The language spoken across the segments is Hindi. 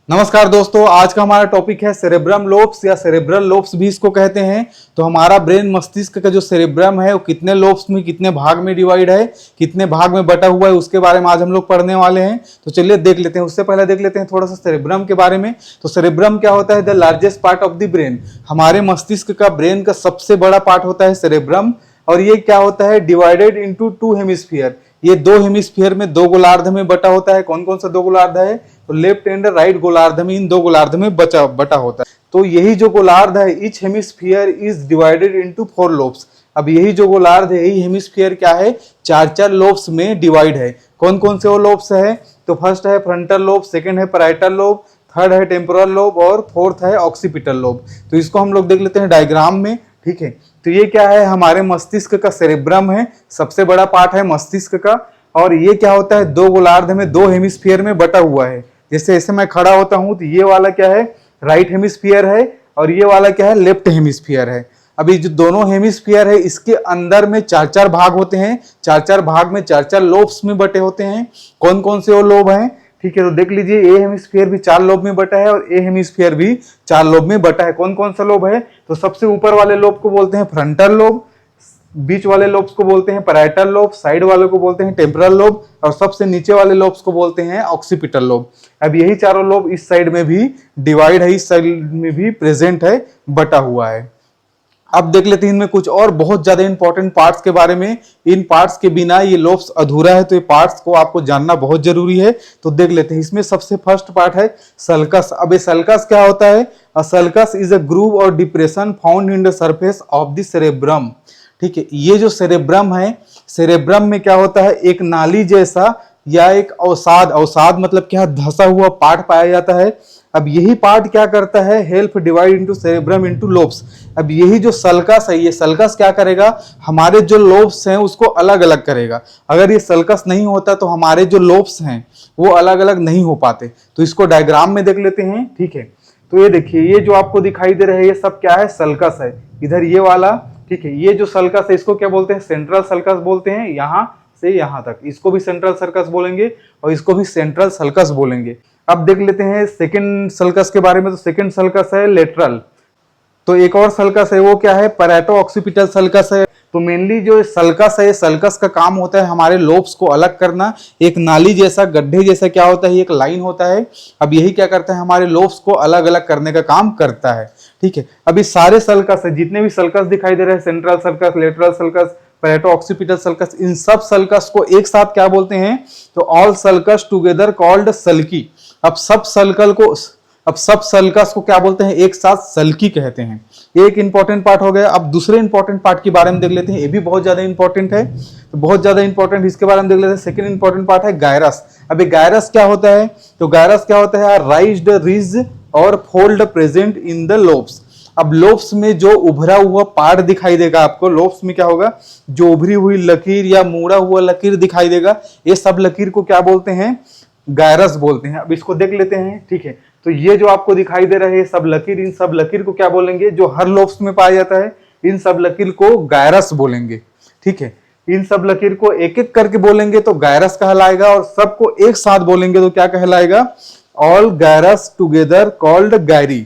नमस्कार दोस्तों, आज का हमारा टॉपिक है सेरेब्रम लोब्स या सेरेब्रल लोब्स भी इसको कहते हैं। तो हमारा ब्रेन मस्तिष्क का जो सेरेब्रम है वो कितने लोब्स में, कितने भाग में डिवाइड है, कितने भाग में बटा हुआ है, उसके बारे में आज हम लोग पढ़ने वाले हैं। तो चलिए देख लेते हैं। उससे पहले देख लेते हैं थोड़ा सा सेरेब्रम के बारे में। तो सेरेब्रम क्या होता है? The largest part of the brain. हमारे मस्तिष्क का ब्रेन का सबसे बड़ा पार्ट होता है सेरेब्रम। और ये क्या होता है? Divided into two hemisphere. ये दो हेमिस्फीयर में, दो गोलार्ध में बटा होता है। कौन कौन सा दो गोलार्ध है? तो लेफ्ट एंड राइट गोलार्ध में, इन दो गोलार्ध में बटा होता है। तो यही जो गोलार्ध है, each hemisphere is divided into 4 lobes. अब यही जो गोलार्ध है, यही हेमिस्फीयर क्या है? चार चार लोब्स में डिवाइड है। कौन कौन से वो लोब्स है? तो फर्स्ट है फ्रंटल लोब, सेकंड है पैराइटल लोब, थर्ड है टेम्पोरल लोब और फोर्थ है ऑक्सीपिटल लोब। तो इसको हम लोग देख लेते हैं डायग्राम में। ठीक है, तो ये क्या है? हमारे मस्तिष्क का सेरेब्रम है, सबसे बड़ा पार्ट है मस्तिष्क का। और ये क्या होता है? दो गोलार्ध में, दो हेमिस्फीयर में बटा हुआ है। जैसे ऐसे मैं खड़ा होता हूं तो ये वाला क्या है? राइट हेमिस्फीयर है और ये वाला क्या है? लेफ्ट हेमिस्फीयर है। अभी जो दोनों हेमिस्फीयर है, इसके अंदर में चार चार भाग होते हैं। चार चार भाग में चार चार लोब्स में बटे होते हैं। कौन कौन से वो लोब हैं? ठीक है, तो देख लीजिए, ए हेमिस्फीयर भी 4 लोब में बटा है और ए हेमिस्फीयर भी 4 लोब में बटा है। कौन कौन सा लोब है? तो सबसे ऊपर वाले लोब को बोलते हैं फ्रंटल लोब, बीच वाले लोब्स को बोलते हैं पैराइटल लोब, साइड वाले को बोलते हैं टेम्पोरल लोब और सबसे नीचे वाले लोब्स को बोलते हैं ऑक्सीपिटल लोब। अब यही चारों लोब इस साइड में भी डिवाइड है, इस साइड में भी प्रेजेंट है, बटा हुआ है। अब देख लेते हैं इनमें कुछ और बहुत ज्यादा इंपॉर्टेंट पार्ट्स के बारे में। इन पार्ट्स के बिना ये लोब्स अधूरा है, तो ये पार्ट्स को आपको जानना बहुत जरूरी है। तो देख लेते हैं। इसमें सबसे फर्स्ट पार्ट है सल्कस। अब ये सल्कस क्या होता है? सल्कस इज अ ग्रूव और depression found in the surface of the cerebrum. ठीक है, ये जो सेरेब्रम है, सेरेब्रम में क्या होता है? एक नाली जैसा या एक अवसाद, अवसाद मतलब क्या? धंसा हुआ पार्ट पाया जाता है। अब यही पार्ट क्या करता है? Help divide into cerebrum into lobes. अब यही जो सल्कस है, ये सल्कस क्या करेगा? हमारे जो लोब्स हैं उसको अलग अलग करेगा। अगर ये सल्कस नहीं होता तो हमारे जो लोब्स हैं वो अलग अलग नहीं हो पाते। तो इसको डायग्राम में देख लेते हैं। ठीक है, तो ये देखिए, ये जो आपको दिखाई दे रहा है, ये सब क्या है? सल्कस है। इधर ये वाला, ठीक है, ये जो सल्कस है इसको क्या बोलते हैं? सेंट्रल सल्कस बोलते हैं। यहां से यहां तक इसको भी सेंट्रल सल्कस बोलेंगे और इसको भी सेंट्रल सल्कस बोलेंगे। अब देख लेते हैं सेकंड सल्कस के बारे में। तो सेकंड सल्कस है लेटरल। तो एक और सल्कस है, वो क्या है? पैराटो ऑक्सीपिटल सल्कस है। तो मेनली जो सल्कस है, सल्कस का काम होता है हमारे लोब्स को अलग करना। एक नाली जैसा, गड्ढे जैसा क्या होता है? एक लाइन होता है। अब यही क्या करता है? हमारे लोब्स को अलग अलग करने का काम करता है। ठीक है, अभी सारे सल्कस है, जितने भी सल्कस दिखाई दे रहे हैं, central sulcus, lateral sulcus, parieto occipital sulcus, इन सब सल्कस को एक साथ क्या बोलते हैं? तो all sulcus together called sulci. अब सब सल्कस को क्या बोलते हैं? एक साथ सल्की कहते हैं। ये एक इंपॉर्टेंट पार्ट हो गया। अब दूसरे इंपॉर्टेंट पार्ट के बारे में देख लेते हैं। ये भी बहुत ज्यादा इंपॉर्टेंट है, तो बहुत ज्यादा इंपॉर्टेंट, इसके बारे में देख लेते हैं। सेकंड इंपॉर्टेंट पार्ट है गायरस। अब ये गायरस क्या होता है? तो गायरस क्या होता है? राइज्ड रिज और fold present in the lobes. अब लोब्स में जो उभरा हुआ पार्ट दिखाई देगा आपको, लोब्स में क्या होगा? जो उभरी हुई लकीर या मुड़ा हुआ लकीर दिखाई देगा, ये सब लकीर को क्या बोलते हैं? गायरस बोलते हैं। अब इसको देख लेते हैं। ठीक है, तो ये जो आपको दिखाई दे रहे हैं सब लकीर, इन सब लकीर को क्या बोलेंगे? जो हर लोब्स में पाया जाता है, इन सब लकीर को गायरस बोलेंगे। ठीक है, इन सब लकीर को एक एक करके बोलेंगे तो गायरस कहलाएगा, और सबको एक साथ बोलेंगे तो क्या कहलाएगा? All gyrus together called Gayri.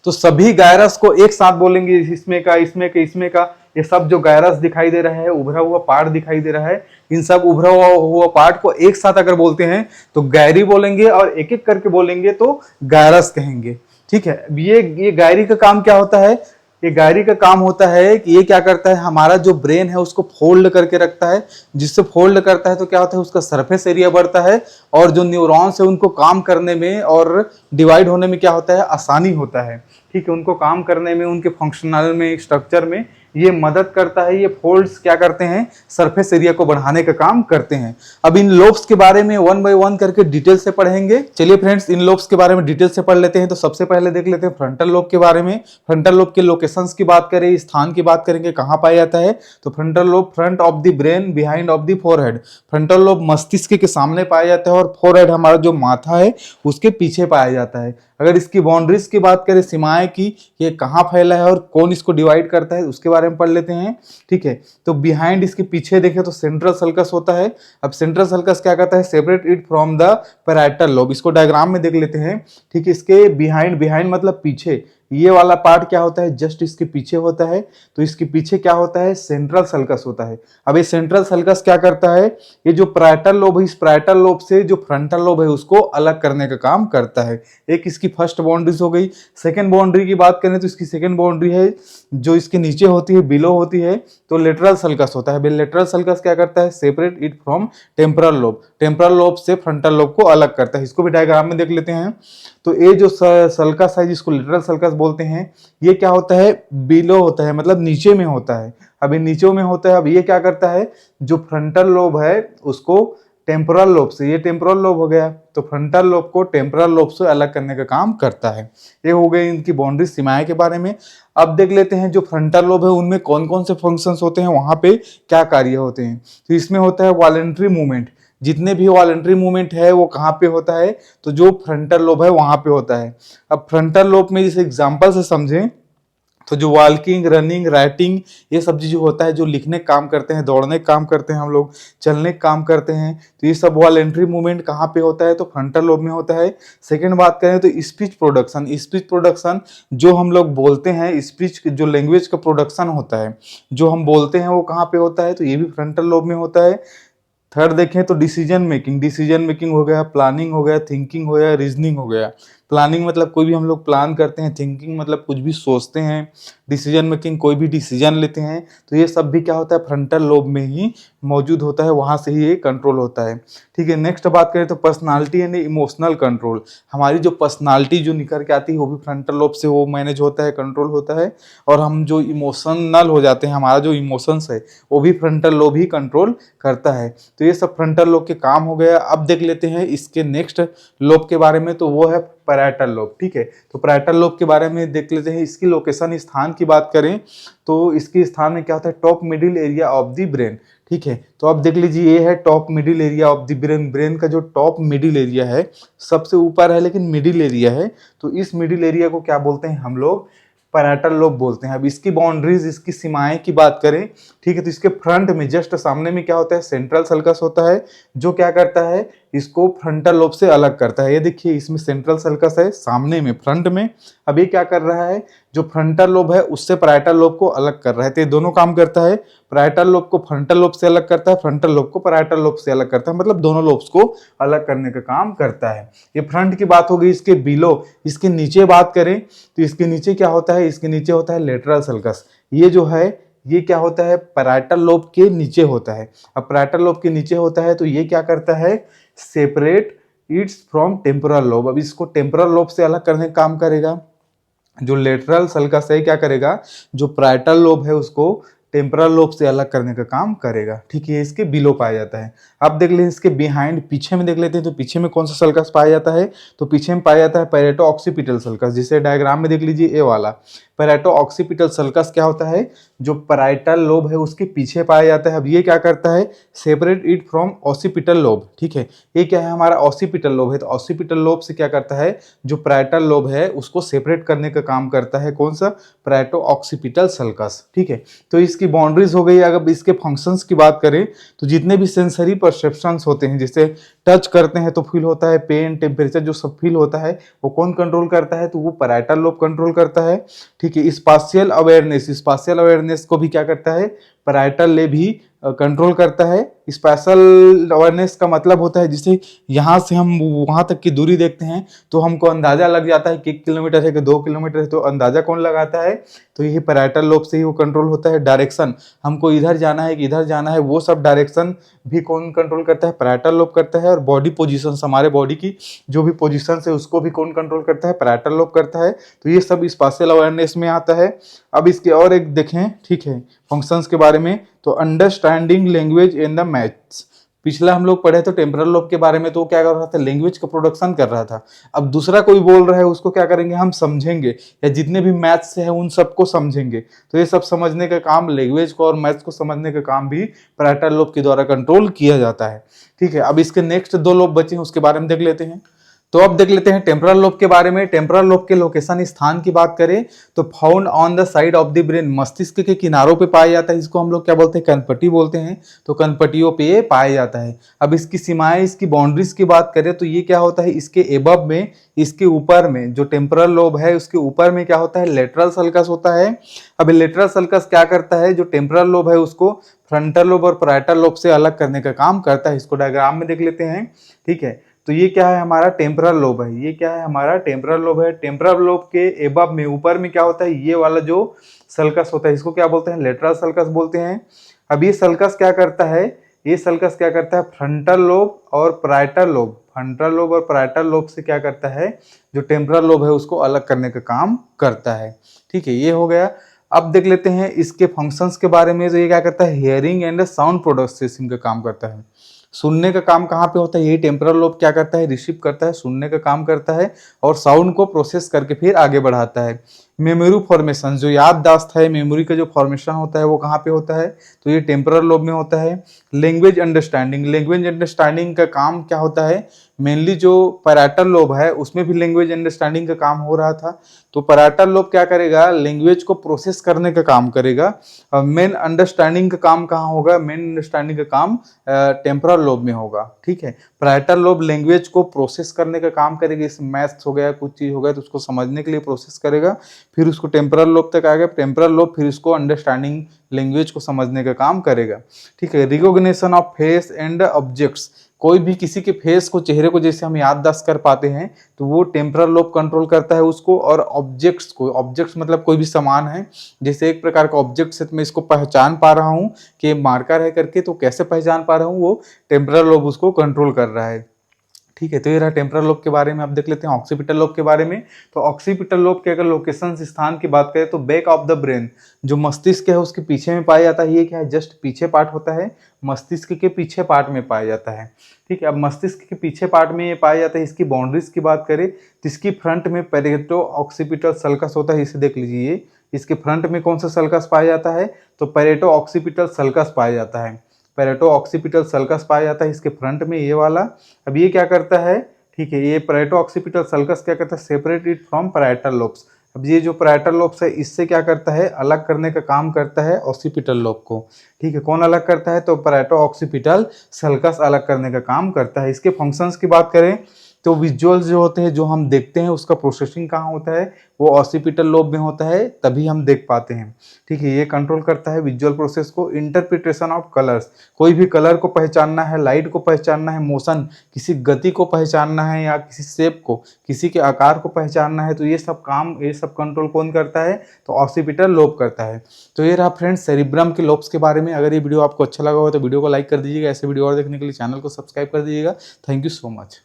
तो सभी गायरस को एक साथ बोलेंगे, इसमें का, इसमें का, इसमें का। ये सब जो गायरस दिखाई दे रहा है, उभरा हुआ पार्ट दिखाई दे रहा है, इन सब उभरा हुआ पार्ट को एक साथ अगर बोलते हैं तो गायरी बोलेंगे, और एक एक करके बोलेंगे तो गायरस कहेंगे। ठीक है, ये गायरी का काम क्या होता है? ये गायरी का काम होता है कि ये क्या करता है? हमारा जो ब्रेन है उसको फोल्ड करके रखता है। जिससे फोल्ड करता है तो क्या होता है? उसका सरफेस एरिया बढ़ता है, और जो न्यूरॉन्स है उनको काम करने में और डिवाइड होने में क्या होता है? आसानी होता है। ठीक है, उनको काम करने में, उनके फंक्शनल में, स्ट्रक्चर में ये मदद करता है। ये फोल्ड्स क्या करते हैं? सरफेस एरिया को बढ़ाने का काम करते हैं। अब इन लोब्स के बारे में वन बाय वन करके डिटेल से पढ़ेंगे। चलिए फ्रेंड्स, इन लोब्स के बारे में डिटेल से पढ़ लेते हैं। तो सबसे पहले देख लेते हैं फ्रंटल लोब के बारे में। फ्रंटल लोब के लोकेशंस की बात करें, स्थान की बात करेंगे, कहाँ पाया जाता है? तो frontal lobe front of the brain behind of the forehead. Frontal lobe मस्तिष्क के सामने पाया जाता है और फोरहेड, हमारा जो माथा है, उसके पीछे पाया जाता है। अगर इसकी बाउंड्रीज की बात करें, सीमाएं की, ये कहाँ फैला है और कौन इसको डिवाइड करता है, उसके बारे में पढ़ लेते हैं। ठीक है, तो बिहाइंड इसके पीछे देखें तो सेंट्रल सल्कस होता है। अब सेंट्रल सल्कस क्या करता है, separate it from the parietal lobe. इसको डायग्राम में देख लेते हैं। ठीक है, इसके बिहाइंड, बिहाइंड मतलब पीछे, ये वाला पार्ट क्या होता है, जस्ट इसके पीछे होता है। तो इसके पीछे क्या होता है, सेंट्रल सल्कस होता है। अब ये सेंट्रल सल्कस क्या करता है, ये जो पैराइटल लोब है, इस पैराइटल लोब से जो फ्रंटल लोब है उसको अलग करने का काम करता है। एक इसकी फर्स्ट बाउंड्रीज हो गई। सेकंड बाउंड्री की बात करें तो इसकी सेकंड बाउंड्री है जो इसके नीचे होती है, बिलो होती है, तो लेटरल सल्कस होता है। लेटरल सल्कस क्या करता है, separate it from temporal lobe. Temporal lobe से फ्रंटल लोब को अलग करता है। इसको भी डायग्राम में देख लेते हैं। तो ये जो सल्कस है जिसको लेटरल सल्कस बोलते हैं, ये क्या होता है, बिलो होता है, मतलब नीचे में होता है। अभी नीचे में होता है। अब ये क्या करता है, जो फ्रंटल लोब है उसको टेम्पोरल लोब से, ये टेम्पोरल लोब हो गया, तो फ्रंटल लोब को टेम्पोरल लोब से अलग करने का काम करता है। ये हो गई इनकी बाउंड्री, सीमाएं के बारे में। अब देख लेते हैं जो फ्रंटल लोब है उनमें कौन कौन से फंक्शंस होते हैं, वहां पे क्या कार्य होते हैं। तो इसमें होता है वॉलेंट्री मूवमेंट। जितने भी वॉलेंट्री मूवमेंट है वो कहाँ पे होता है, तो जो फ्रंटल लोब है वहां पे होता है। अब फ्रंटल लोब में जैसे एग्जांपल से समझें तो जो वॉकिंग, रनिंग, राइटिंग, ये सब चीज होता है, जो लिखने का काम करते हैं, दौड़ने का काम करते हैं हम लोग, चलने का काम करते हैं, तो ये सब वॉलेंट्री मूवमेंट कहाँ पे होता है, तो फ्रंटल लोब में होता है। सेकंड बात करें तो स्पीच प्रोडक्शन। स्पीच प्रोडक्शन जो हम लोग बोलते हैं, स्पीच जो लैंग्वेज का प्रोडक्शन होता है, जो हम बोलते हैं वो कहाँ पे होता है, तो ये भी फ्रंटल लोब में होता है। थर्ड देखें तो डिसीजन मेकिंग। डिसीजन मेकिंग हो गया, प्लानिंग हो गया, थिंकिंग हो गया, रीजनिंग हो गया। प्लानिंग मतलब कोई भी हम लोग प्लान करते हैं, थिंकिंग मतलब कुछ भी सोचते हैं, डिसीजन मेकिंग कोई भी डिसीजन लेते हैं, तो ये सब भी क्या होता है, फ्रंटल लोब में ही मौजूद होता है, वहां से ही ये कंट्रोल होता है। ठीक है, नेक्स्ट बात करें तो पर्सनालिटी एंड इमोशनल कंट्रोल। हमारी जो पर्सनालिटी जो निकल के आती है वो भी फ्रंटल लोब से वो मैनेज होता है, कंट्रोल होता है। और हम जो इमोशनल हो जाते हैं, हमारा जो इमोशंस है वो भी फ्रंटल लोब ही कंट्रोल करता है। तो ये सब फ्रंटल लोब के काम हो गया। अब देख लेते हैं इसके नेक्स्ट लोब के बारे में, तो वो है पैराइटल लोब। ठीक है, तो पैराइटल लोब के बारे में देख लेते हैं। इसकी लोकेशन, स्थान की बात करें तो इसके स्थान में क्या होता है, top middle area of the brain. ठीक है, तो अब देख लीजिए ये है top middle area of the brain. Brain का जो टॉप मिडिल एरिया है, सबसे ऊपर है लेकिन मिडिल एरिया है, तो इस मिडिल एरिया को क्या बोलते हैं हम लोग, पैराइटल लोब बोलते हैं। अब इसकी बाउंड्रीज, इसकी सीमाएं की बात करें, ठीक है, तो इसके फ्रंट में जस्ट सामने में क्या होता है, सेंट्रल सल्कस होता है, जो क्या करता है, इसको फ्रंटल लोब से अलग करता है। ये देखिए इसमें सेंट्रल सल्कस है सामने में, फ्रंट में। अब ये क्या कर रहा है, जो फ्रंटल लोब है उससे पैराइटल लोब को अलग कर रहा है। तो ये दोनों काम करता है, पैराइटल लोब को फ्रंटल लोब से अलग करता है, फ्रंटल लोब को पैराइटल लोब से अलग करता है, मतलब दोनों लोब्स को अलग करने का काम करता है। ये फ्रंट की बात हो गई। इसके बिलो, इसके नीचे बात करें तो इसके नीचे क्या होता है, इसके नीचे होता है लेटरल सल्कस। ये जो है ये क्या होता है, पैराइटल लोब के नीचे होता है। अब पैराइटल लोब के नीचे होता है तो ये क्या करता है, separate it's from temporal lobe. अब इसको टेम्पोरल लोब से अलग करने का काम करेगा। जो लेटरल सल्कस है क्या करेगा, जो पैराइटल लोब है उसको टेम्पोरल लोब से अलग करने का काम करेगा। ठीक है, इसके बिलो पाया जाता है। अब देख लें इसके बिहाइंड, पीछे में देख लेते हैं, तो पीछे में कौन सा सल्कस पाया जाता है, तो पीछे में पाया जाता है पैरेटो ऑक्सीपिटल सल्कस। जिसे डायग्राम में देख लीजिए ए वाला पैरेटो ऑक्सीपिटल सल्कस क्या होता है, जो पैराइटल लोब है उसके पीछे पाया जाता है। अब ये क्या करता है, separate it from occipital lobe. ठीक है, ये क्या है, हमारा ऑक्सीपिटल लोब है, तो ऑक्सीपिटल लोब से क्या करता है, जो पैराइटल लोब है उसको सेपरेट करने का काम करता है। कौन सा, पैरेटो ऑक्सीपिटल सल्कस। ठीक है, तो इसकी बाउंड्रीज हो गई। अगर इसके फंक्शंस की बात करें तो जितने भी सेंसरी परसेप्शंस होते हैं, जैसे टच करते हैं तो फील होता है, पेन, टेम्परेचर, जो सब फील होता है वो कौन कंट्रोल करता है, तो वो पैराइटल लोब कंट्रोल करता है। ठीक है, स्पाशियल अवेयरनेस, स्पाशियल अवेयरनेस को भी क्या करता है, पैराइटल लोब भी कंट्रोल करता है। स्पेशल अवेयरनेस का मतलब होता है जिसे यहाँ से हम वहाँ तक की दूरी देखते हैं तो हमको अंदाजा लग जाता है कि 1 किलोमीटर है कि 2 किलोमीटर है, तो अंदाजा कौन लगाता है, तो यही पैराइटल लोब से ही वो कंट्रोल होता है। डायरेक्शन, हमको इधर जाना है कि इधर जाना है, वो सब डायरेक्शन भी कौन कंट्रोल करता है, पैराइटल लोब करता है। और बॉडी पोजीशन, हमारे बॉडी की जो भी पोजीशन है उसको भी कौन कंट्रोल करता है, पैराइटल लोब करता है। तो ये सब स्पेशल अवेयरनेस में आता है। अब इसके और एक देखें, ठीक है, फंक्शंस के बारे में, तो understanding language in the maths. पिछला हम लोग पढ़े तो टेम्पोरल लोब के बारे में, तो क्या कर रहा था, लैंग्वेज का प्रोडक्शन कर रहा था। अब दूसरा कोई बोल रहा है उसको क्या करेंगे, हम समझेंगे, या जितने भी मैथ्स है उन सबको समझेंगे। तो ये सब समझने का काम, लैंग्वेज को और मैथ्स को समझने का काम भी पैराइटल लोब के द्वारा कंट्रोल किया जाता है। ठीक है, अब इसके नेक्स्ट 2 लोब बचे हैं उसके बारे में देख लेते हैं। तो अब देख लेते हैं टेम्पोरल लोब के बारे में। टेम्पोरल लोब के लोकेशन स्थान की बात करें तो found on the side of the brain, मस्तिष्क के किनारों पे पाया जाता है। इसको हम लोग क्या बोलते हैं, कनपट्टी बोलते हैं। तो कनपट्टियों पे ये पाया जाता है। अब इसकी सीमाएं, इसकी बाउंड्रीज की बात करें तो ये क्या होता है, इसके एबव में, इसके ऊपर में जो टेम्पोरल लोब है उसके ऊपर में क्या होता है, लेटरल सल्कस होता है। अब लेटरल सल्कस क्या करता है, जो टेम्पोरल लोब है उसको फ्रंटल लोब और पैराइटल लोब से अलग करने का काम करता है। इसको डायग्राम में देख लेते हैं। ठीक है, तो ये क्या है, हमारा टेम्पोरल लोब है। ये क्या है, हमारा टेम्पोरल लोब है। टेम्पोरल लोब के एबव में, ऊपर में क्या होता है, ये वाला जो सल्कस होता है इसको क्या बोलते हैं, लेटरल सल्कस बोलते हैं। अब ये सल्कस क्या करता है, ये सल्कस क्या करता है, फ्रंटल लोब और पैराइटल लोब, फ्रंटल लोब और पैराइटल लोब से क्या करता है, जो टेम्पोरल लोब है उसको अलग करने का काम करता है। ठीक है, ये हो गया। अब देख लेते हैं इसके फंक्शंस के बारे में। तो ये क्या करता है, हियरिंग एंड साउंड प्रोसेसिंग का काम करता है। सुनने का काम कहाँ पे होता है, यही टेम्पोरल लोब क्या करता है, रिसीव करता है, सुनने का काम करता है और साउंड को प्रोसेस करके फिर आगे बढ़ाता है। मेमोरी फॉर्मेशन, जो याददाश्त है, मेमोरी का जो फॉर्मेशन होता है वो कहाँ पे होता है, तो ये टेम्पोरल लोब में होता है। लैंग्वेज अंडरस्टैंडिंग, लैंग्वेज अंडरस्टैंडिंग का काम क्या होता है, मेनली जो पैराइटल लोब है उसमें भी लैंग्वेज अंडरस्टैंडिंग का काम हो रहा था। तो पैराइटल लोब क्या करेगा, लैंग्वेज को प्रोसेस करने का काम करेगा। मेन अंडरस्टैंडिंग का काम कहाँ होगा, मेन अंडरस्टैंडिंग का काम टेम्पोरल लोब में होगा। ठीक है, पैराइटल लोब लैंग्वेज को प्रोसेस करने का काम करेगा। इसमें मैथ्स हो गया, कुछ चीज हो गया तो उसको समझने के लिए प्रोसेस करेगा, फिर उसको टेम्पोरल लोब तक आ गया। टेम्पोरल लोब फिर उसको अंडरस्टैंडिंग लैंग्वेज को समझने का काम करेगा। ठीक है, recognition of face and objects, कोई भी किसी के फेस को, चेहरे को जैसे हम याददाश्त कर पाते हैं तो वो टेम्पोरल लोब कंट्रोल करता है उसको। और ऑब्जेक्ट्स को, ऑब्जेक्ट्स मतलब कोई भी सामान है, जैसे एक प्रकार का ऑब्जेक्ट्स है तो मैं इसको पहचान पा रहा हूँ कि मार्कर है करके, तो कैसे पहचान पा रहा हूँ, वो टेम्पोरल लोब उसको कंट्रोल कर रहा है। ठीक है, तो ये रहा टेम्पोरल लोब के बारे में। अब देख लेते हैं ऑक्सीपिटल लोब के बारे में। तो ऑक्सीपिटल लोब के अगर लोकेशन स्थान की बात करें तो बैक ऑफ द ब्रेन, जो मस्तिष्क है उसके पीछे में पाया जाता है। ये क्या है, जस्ट पीछे पार्ट होता है, मस्तिष्क के पीछे पार्ट में पाया जाता है। ठीक है, अब मस्तिष्क के पीछे पार्ट में ये पाया जाता है। इसकी बाउंड्रीज की बात करें तो इसकी फ्रंट में पैरेटो ऑक्सीपिटल सल्कस होता है, इसे देख लीजिए। इसके फ्रंट में कौन सा सल्कस पाया जाता है, तो पैरेटो ऑक्सीपिटल सल्कस पाया जाता है। पैरेटो ऑक्सीपिटल सल्कस पाया जाता है इसके फ्रंट में, ये वाला। अब ये क्या करता है, ठीक है, ये पैरेटो ऑक्सीपिटल सल्कस क्या करता है, separate it from parietal lobes. अब ये जो पैराइटल लोब्स है इससे क्या करता है, अलग करने का काम करता है ऑक्सीपिटल लोब को। ठीक है, कौन अलग करता है, तो पैरेटो ऑक्सीपिटल सल्कस अलग करने का काम करता है। इसके फंक्शंस की बात करें तो विजुअल्स जो होते हैं, जो हम देखते हैं उसका प्रोसेसिंग कहाँ होता है, वो ऑक्सीपिटल लोब में होता है, तभी हम देख पाते हैं। ठीक है, ये कंट्रोल करता है विजुअल प्रोसेस को। इंटरप्रिटेशन ऑफ कलर्स, कोई भी कलर को पहचानना है, लाइट को पहचानना है, मोशन, किसी गति को पहचानना है या किसी शेप को, किसी के आकार को पहचानना है, तो ये सब काम, ये सब कंट्रोल कौन करता है, तो ऑक्सीपिटल लोब करता है। तो ये रहा फ्रेंड्स सेरिब्रम के लोब्स के बारे में। अगर ये वीडियो आपको अच्छा लगा हो तो वीडियो को लाइक कर दीजिएगा। ऐसे वीडियो और देखने के लिए चैनल को सब्सक्राइब कर दीजिएगा। Thank you so much.